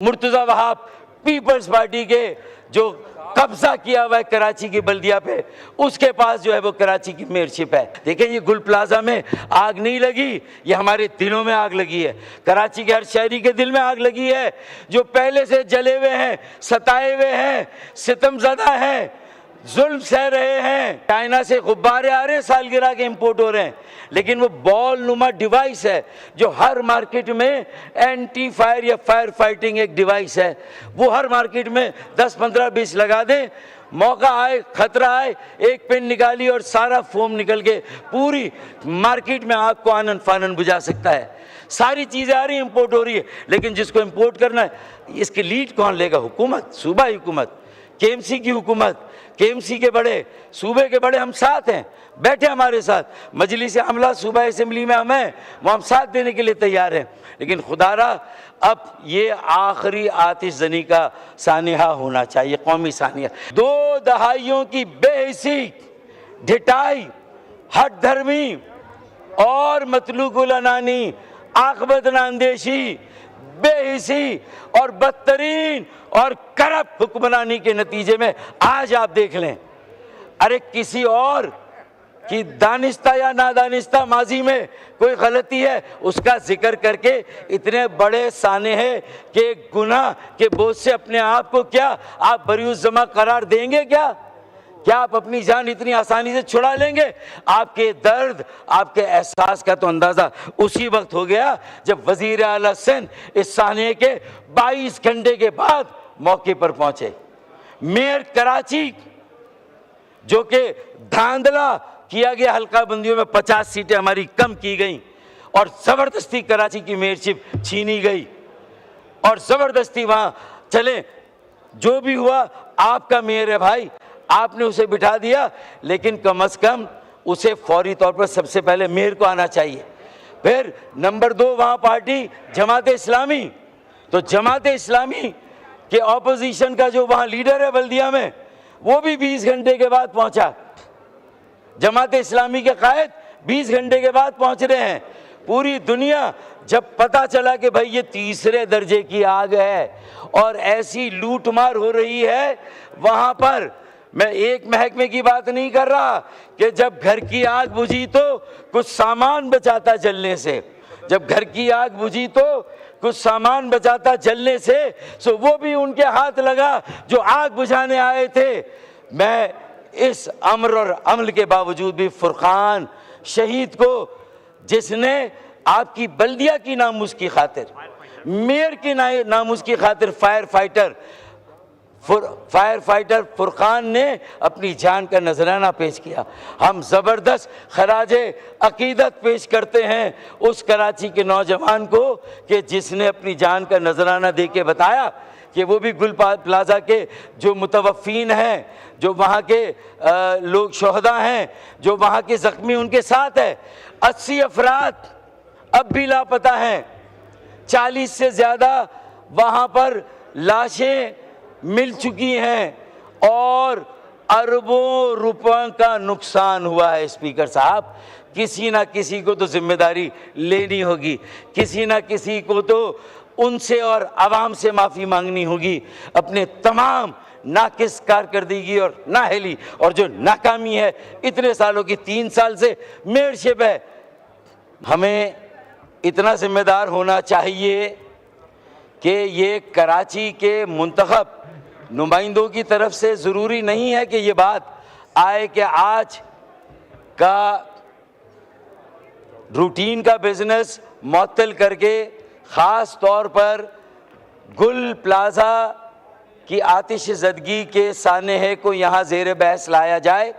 مرتضی وہاب Peoples party کے جو قبضہ کیا ہوا ہے کراچی کی بلدیہ پہ، اس کے پاس جو ہے وہ کراچی کی میئرشپ ہے۔ دیکھیں یہ گل پلازہ میں آگ نہیں لگی، یہ ہمارے دلوں میں آگ لگی ہے، کراچی کے ہر شہری کے دل میں آگ لگی ہے، جو پہلے سے جلے ہوئے ہیں، ستائے ہوئے ہیں، ستم زدہ ہیں، ظلم سہ رہے ہیں۔ چائنا سے غبارے آ رہے ہیں، سالگرہ کے امپورٹ ہو رہے ہیں، لیکن وہ بال نما ڈیوائس ہے جو ہر مارکیٹ میں اینٹی فائر یا فائر فائٹنگ ایک ڈیوائس ہے، وہ ہر مارکیٹ میں 10 15 20 لگا دیں، موقع آئے خطرہ آئے ایک پن نکالی اور سارا فوم نکل کے پوری مارکیٹ میں آگ کو آنن فانن بجھا سکتا ہے۔ ساری چیزیں آ رہی ہیں، امپورٹ ہو رہی ہے، لیکن جس کو امپورٹ کرنا ہے اس کی لیڈ کون لے گا؟ حکومت، صوبائی حکومت، کے ایم سی کی حکومت، کے ایم سی کے بڑے، صوبے کے بڑے ہم ساتھ ہیں، بیٹھے ہمارے ساتھ، مجلس عملہ صوبہ اسمبلی میں ہم ہیں، وہ ہم ساتھ دینے کے لیے تیار ہیں، لیکن خدا را اب یہ آخری آتش زنی کا سانحہ ہونا چاہیے، قومی سانحہ۔ 2 دہائیوں کی بے حسی، ڈھٹائی، ہٹ دھرمی اور مطلوق العنانی، عاقبت اندیشی، بے حسی اور بدترین اور کرپٹ حکمرانی کے نتیجے میں آج آپ دیکھ لیں، ارے کسی اور کہ دانستہ یا نادانستہ ماضی میں کوئی غلطی ہے اس کا ذکر کر کے اتنے بڑے سانحے کے گناہ کے بوجھ سے اپنے آپ کو کیا آپ بری الذمہ قرار دیں گے؟ کیا آپ اپنی جان اتنی آسانی سے چھڑا لیں گے؟ آپ کے درد، آپ کے احساس کا تو اندازہ اسی وقت ہو گیا جب وزیر اعلیٰ سندھ اس سانحے کے 22 گھنٹے کے بعد موقع پر پہنچے۔ میئر کراچی جو کہ دھاندلا کیا گیا، حلقہ بندیوں میں 50 سیٹیں ہماری کم کی گئیں اور زبردستی کراچی کی میئرشپ چھینی گئی اور زبردستی وہاں چلیں، جو بھی ہوا آپ کا میئر ہے بھائی، آپ نے اسے بٹھا دیا، لیکن کم از کم اسے فوری طور پر سب سے پہلے میئر کو آنا چاہیے۔ پھر نمبر 2 وہاں پارٹی جماعت اسلامی، تو جماعت اسلامی کہ اپوزیشن کا جو وہاں لیڈر ہے بلدیہ میں، وہ بھی 20 گھنٹے کے بعد پہنچا۔ جماعت اسلامی کے قائد 20 گھنٹے کے بعد پہنچ رہے ہیں۔ پوری دنیا جب پتا چلا کہ بھائی یہ تیسرے درجے کی آگ ہے اور ایسی لوٹ مار ہو رہی ہے وہاں پر، میں ایک محکمے کی بات نہیں کر رہا کہ جب گھر کی آگ بجھی تو کچھ سامان بچاتا جلنے سے، جب گھر کی آگ بجھی تو کچھ سامان بچاتا جلنے سے، سو وہ بھی ان کے ہاتھ لگا جو آگ بجھانے آئے تھے۔ میں اس امر اور عمل کے باوجود بھی فرقان شہید کو، جس نے آپ کی بلدیہ کی ناموس کی خاطر، میئر کی ناموس کی خاطر فائر فائٹر فرقان نے اپنی جان کا نذرانہ پیش کیا، ہم زبردست خراج عقیدت پیش کرتے ہیں اس کراچی کے نوجوان کو کہ جس نے اپنی جان کا نذرانہ دے کے بتایا کہ وہ بھی گل پلازہ کے جو متوفین ہیں، جو وہاں کے لوگ شہداء ہیں، جو وہاں کے زخمی ان کے ساتھ ہے، 80 افراد اب بھی لاپتہ ہیں، 40 سے زیادہ وہاں پر لاشیں مل چکی ہیں اور اربوں روپوں کا نقصان ہوا ہے۔ اسپیکر صاحب، کسی نہ کسی کو تو ذمہ داری لینی ہوگی، کسی نہ کسی کو تو ان سے اور عوام سے معافی مانگنی ہوگی، اپنے تمام ناقص کارکردگی اور نااہلی اور جو ناکامی ہے اتنے سالوں کی، 3 سال سے میئرشپ ہے۔ ہمیں اتنا ذمہ دار ہونا چاہیے کہ یہ کراچی کے منتخب نمائندوں کی طرف سے ضروری نہیں ہے کہ یہ بات آئے کہ آج کا روٹین کا بزنس معطل کر کے خاص طور پر گل پلازہ کی آتش زدگی کے سانحے کو یہاں زیر بحث لایا جائے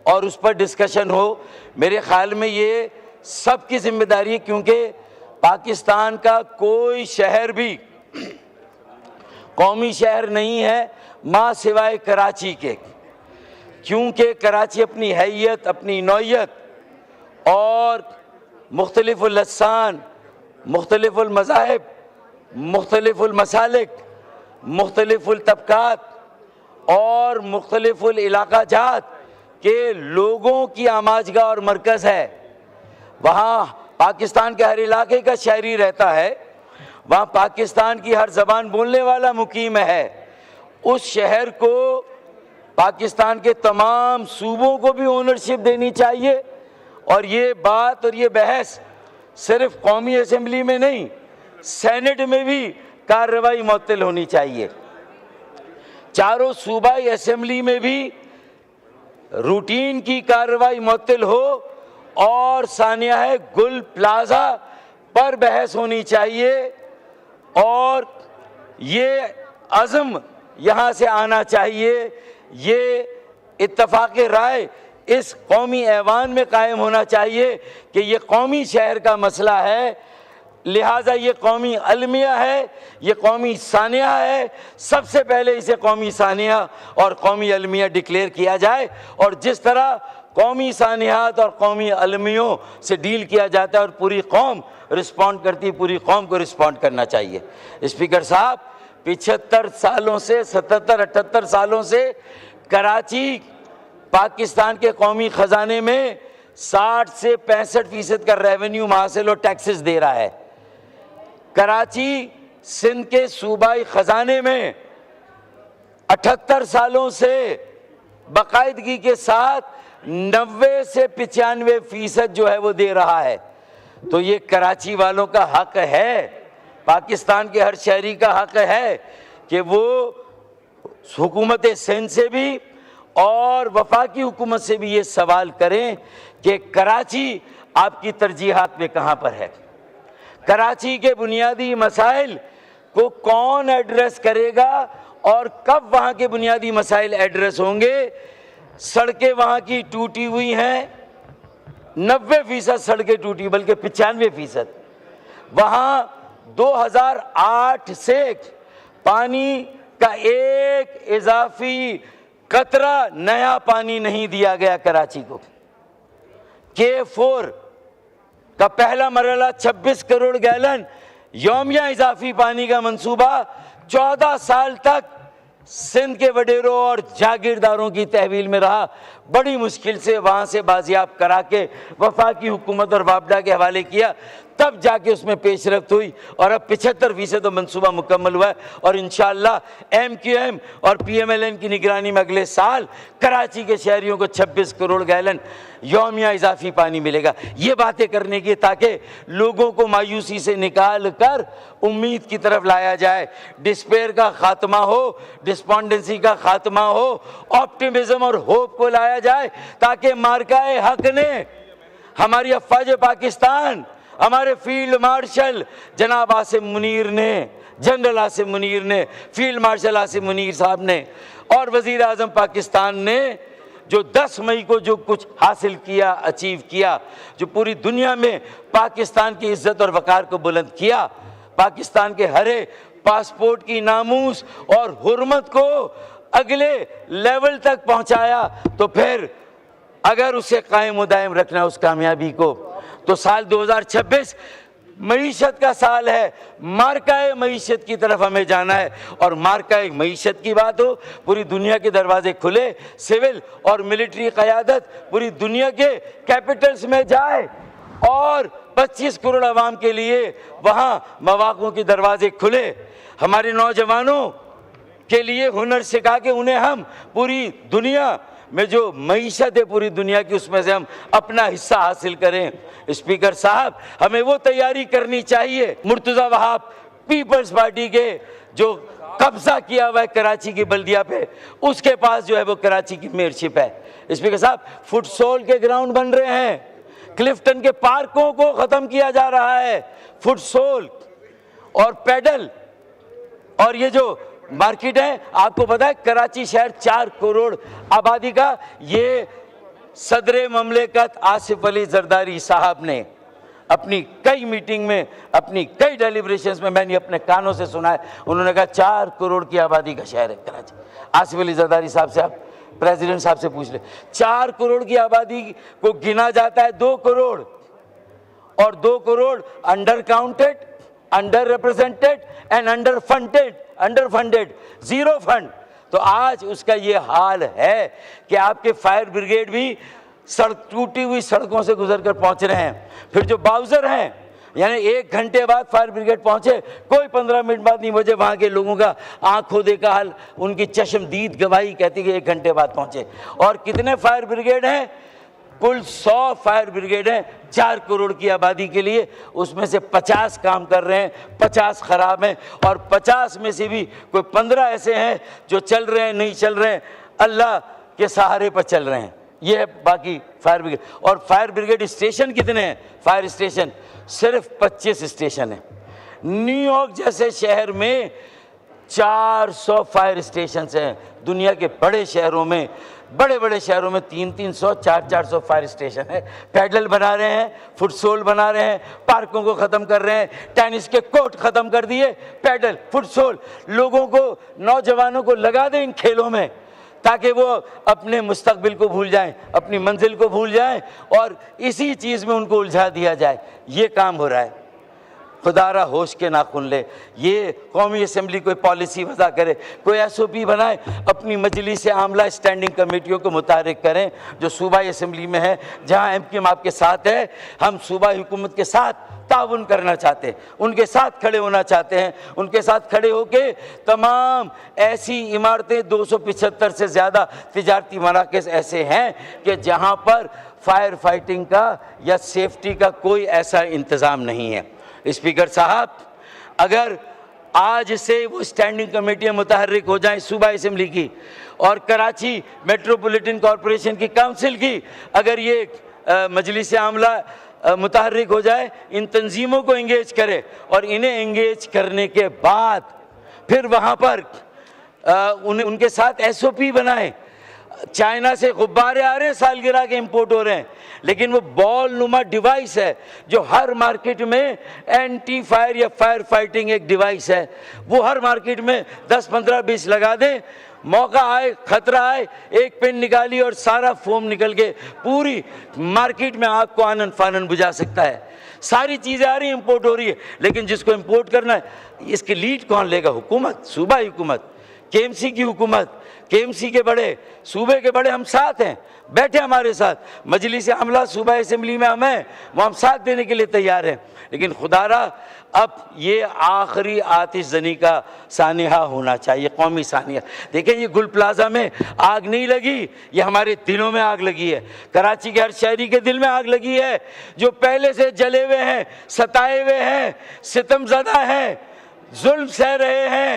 اور اس پر ڈسکشن ہو۔ میرے خیال میں یہ سب کی ذمہ داری ہے، کیونکہ پاکستان کا کوئی شہر بھی قومی شہر نہیں ہے ماں سوائے کراچی کے، کیونکہ کراچی اپنی حیت، اپنی نوعیت اور مختلف اللسان، مختلف المذاہب، مختلف المسالک، مختلف الطبقات اور مختلف العلاقہ جات کے لوگوں کی آماجگاہ اور مرکز ہے۔ وہاں پاکستان کے ہر علاقے کا شہری رہتا ہے، وہاں پاکستان کی ہر زبان بولنے والا مقیم ہے، اس شہر کو پاکستان کے تمام صوبوں کو بھی اونرشپ دینی چاہیے۔ اور یہ بات اور یہ بحث صرف قومی اسمبلی میں نہیں، سینٹ میں بھی کارروائی معطل ہونی چاہیے، چاروں صوبائی اسمبلی میں بھی روٹین کی کارروائی معطل ہو، اور سانحہ گل پلازا پر بحث ہونی چاہیے، اور یہ عزم یہاں سے آنا چاہیے، یہ اتفاق رائے اس قومی ایوان میں قائم ہونا چاہیے کہ یہ قومی شہر کا مسئلہ ہے، لہٰذا یہ قومی المیہ ہے، یہ قومی سانحہ ہے، سب سے پہلے اسے قومی سانحہ اور قومی المیہ ڈکلیئر کیا جائے، اور جس طرح قومی سانحات اور قومی المیوں سے ڈیل کیا جاتا ہے اور پوری قوم رسپونڈ کرتی، پوری قوم کو رسپونڈ کرنا چاہیے۔ اسپیکر صاحب، 75 سالوں سے 77-78 سالوں سے کراچی پاکستان کے قومی خزانے میں 60 سے 65% کا ریونیو حاصل اور ٹیکسز دے رہا ہے۔ کراچی سندھ کے صوبائی خزانے میں 78 سالوں سے باقاعدگی کے ساتھ 90 سے 95% جو ہے وہ دے رہا ہے۔ تو یہ کراچی والوں کا حق ہے، پاکستان کے ہر شہری کا حق ہے کہ وہ حکومت سندھ سے بھی اور وفاقی حکومت سے بھی یہ سوال کریں کہ کراچی آپ کی ترجیحات میں کہاں پر ہے، کراچی کے بنیادی مسائل کو کون ایڈریس کرے گا، اور کب وہاں کے بنیادی مسائل ایڈریس ہوں گے۔ سڑکیں وہاں کی ٹوٹی ہوئی ہیں، 90% سڑکیں ٹوٹی، بلکہ 95%۔ وہاں 2008 سے پانی کا ایک اضافی قطرہ نیا پانی نہیں دیا گیا کراچی کو۔ K4 کا پہلا مرحلہ 26 کروڑ گیلن یومیہ اضافی پانی کا منصوبہ 14 سال تک سندھ کے وڈیروں اور جاگیرداروں کی تحویل میں رہا، بڑی مشکل سے وہاں سے بازیاب کرا کے وفاقی حکومت اور وابڈا کے حوالے کیا، تب جا کے اس میں پیش رفت ہوئی، اور اب 75% منصوبہ مکمل ہوا ہے، اور انشاءاللہ MQM اور PMLN کی نگرانی میں اگلے سال کراچی کے شہریوں کو 26 کروڑ گیلن یومیہ اضافی پانی ملے گا۔ یہ باتیں کرنے کی تاکہ لوگوں کو مایوسی سے نکال کر امید کی طرف لایا جائے، ڈسپیئر کا خاتمہ ہو، ڈسپونڈنسی کا خاتمہ ہو، آپٹیمزم اور ہوپ کو لایا جائے، تاکہ مارکہ حق نے، ہماری افواج پاکستان، ہمارے فیلڈ مارشل جناب عاصم منیر نے، جنرل عاصم منیر نے، فیلڈ مارشل عاصم منیر صاحب نے، اور وزیر اعظم پاکستان نے جو 10 مئی کو جو کچھ حاصل کیا، اچیو کیا، جو پوری دنیا میں پاکستان کی عزت اور وقار کو بلند کیا، پاکستان کے ہر پاسپورٹ کی ناموس اور حرمت کو اگلے لیول تک پہنچایا، تو پھر اگر اسے قائم و دائم رکھنا اس کامیابی کو، تو سال 2026 معیشت کا سال ہے، مارکہ معیشت کی طرف ہمیں جانا ہے، اور مارکہ معیشت کی بات ہو، پوری دنیا کے دروازے کھلے، سول اور ملٹری قیادت پوری دنیا کے کیپٹلز میں جائے، اور 25 کروڑ عوام کے لیے وہاں مواقع کے دروازے کھلے، ہمارے نوجوانوں کے لیے ہنر سکھا کے انہیں ہم پوری دنیا میں جو معیشت ہے پوری دنیا کی، اس میں سے ہم اپنا حصہ حاصل کریں۔ اسپیکر صاحب، ہمیں وہ تیاری کرنی چاہیے۔ مرتضی وہاب پیپلز پارٹی کے جو قبضہ کیا ہوا ہے کراچی کی بلدیہ پہ، اس کے پاس جو ہے وہ کراچی کی میئرشپ ہے۔ اسپیکر صاحب، فٹ سول کے گراؤنڈ بن رہے ہیں، کلفٹن کے پارکوں کو ختم کیا جا رہا ہے، فٹ سول اور پیڈل، اور یہ جو مارکیٹ ہے، آپ کو پتا ہے کراچی شہر 4 کروڑ آبادی کا، یہ صدر مملکت آصف علی زرداری صاحب نے اپنی کئی میٹنگ میں، اپنی کئی ڈیلیبریشنز میں نے اپنے کانوں سے سنا ہے، انہوں نے کہا 4 کروڑ کی آبادی کا شہر ہے کراچی۔ آصف علی زرداری صاحب سے آپ پریزیڈنٹ صاحب سے پوچھ لیں، 4 کروڑ کی آبادی کو گنا جاتا ہے 2 کروڑ، اور 2 crore under counted, under represented and under funded, zero fund. تو آج اس کا یہ حال ہے کہ آپ کے فائر بریگیڈ بھی ٹوٹی ہوئی سڑکوں سے گزر کر پہنچ رہے ہیں، پھر جو باؤزر ہیں یعنی 1 گھنٹے بعد فائر بریگیڈ پہنچے، کوئی 15 منٹ بعد نہیں. مجھے وہاں کے لوگوں کا آنکھوں دیکھا حال، ان کی چشمدید گواہی کہتی کہ 1 گھنٹے بعد پہنچے. اور کتنے فائر بریگیڈ ہیں؟ کل 100 فائر بریگیڈ ہیں 4 کروڑ کی آبادی کے لیے. اس میں سے 50 کام کر رہے ہیں، 50 خراب ہیں، اور 50 میں سے بھی کوئی 15 ایسے ہیں جو چل رہے ہیں، نہیں چل رہے ہیں، اللہ کے سہارے پر چل رہے ہیں. یہ ہے باقی فائر بریگیڈ. اور فائر بریگیڈ اسٹیشن کتنے ہیں؟ فائر اسٹیشن صرف 25 اسٹیشن ہیں. نیو یارک جیسے شہر میں 400 فائر اسٹیشنز ہیں. دنیا کے بڑے شہروں میں، بڑے بڑے شہروں میں 300 400 فائر اسٹیشن ہے. پیڈل بنا رہے ہیں، فٹ سول بنا رہے ہیں، پارکوں کو ختم کر رہے ہیں، ٹینس کے کورٹ ختم کر دیے. پیڈل، فٹ سول، لوگوں کو، نوجوانوں کو لگا دیں ان کھیلوں میں تاکہ وہ اپنے مستقبل کو بھول جائیں، اپنی منزل کو بھول جائیں، اور اسی چیز میں ان کو الجھا دیا جائے. یہ کام ہو رہا ہے. خدا را ہوش کے ناخن لے. یہ قومی اسمبلی کوئی پالیسی وضع کرے، کوئی SOP بنائے، اپنی مجلس عاملہ اسٹینڈنگ کمیٹیوں کو متحرک کریں جو صوبائی اسمبلی میں ہے. جہاں MQ آپ کے ساتھ ہے، ہم صوبائی حکومت کے ساتھ تعاون کرنا چاہتے ہیں، ان کے ساتھ کھڑے ہونا چاہتے ہیں. ان کے ساتھ کھڑے ہو کے تمام ایسی عمارتیں، 275 سے زیادہ تجارتی مراکز ایسے ہیں کہ جہاں پر فائر فائٹنگ کا یا سیفٹی کا کوئی ایسا انتظام نہیں ہے. اسپیکر صاحب، اگر آج سے وہ اسٹینڈنگ کمیٹیاں متحرک ہو جائیں صوبائی اسمبلی کی اور کراچی میٹروپولیٹن کارپوریشن کی کونسل کی، اگر یہ مجلس عاملہ متحرک ہو جائے، ان تنظیموں کو انگیج کرے اور انہیں انگیج کرنے کے بعد پھر وہاں پر ان کے ساتھ SOP بنائیں. چائنا سے غبارے آ رہے ہیں، سالگرہ کے امپورٹ ہو رہے ہیں، لیکن وہ بال نما ڈیوائس ہے جو ہر مارکیٹ میں اینٹی فائر یا فائر فائٹنگ ایک ڈیوائس ہے. وہ ہر مارکیٹ میں 10 15 20 لگا دیں. موقع آئے، خطرہ آئے، ایک پن نکالی اور سارا فوم نکل کے پوری مارکیٹ میں آگ کو آنن فانن بجھا سکتا ہے. ساری چیزیں آ رہی ہیں، امپورٹ ہو رہی ہے، لیکن جس کو امپورٹ کرنا ہے اس کی لیڈ کون لے گا؟ حکومت، صوبائی حکومت، KMC کی حکومت. KMC کے بڑے، صوبے کے بڑے ہم ساتھ ہیں، بیٹھے ہمارے ساتھ. مجلس عاملہ صوبائی اسمبلی میں ہم ہیں، وہ ہم ساتھ دینے کے لیے تیار ہیں. لیکن خدا را اب یہ آخری آتش زنی کا سانحہ ہونا چاہیے، قومی سانحہ. دیکھیں یہ گل پلازا میں آگ نہیں لگی، یہ ہمارے دلوں میں آگ لگی ہے. کراچی کے ہر شہری کے دل میں آگ لگی ہے جو پہلے سے جلے ہوئے ہیں، ستائے ہوئے ہیں، ستم زدہ ہیں، ظلم سہ رہے ہیں.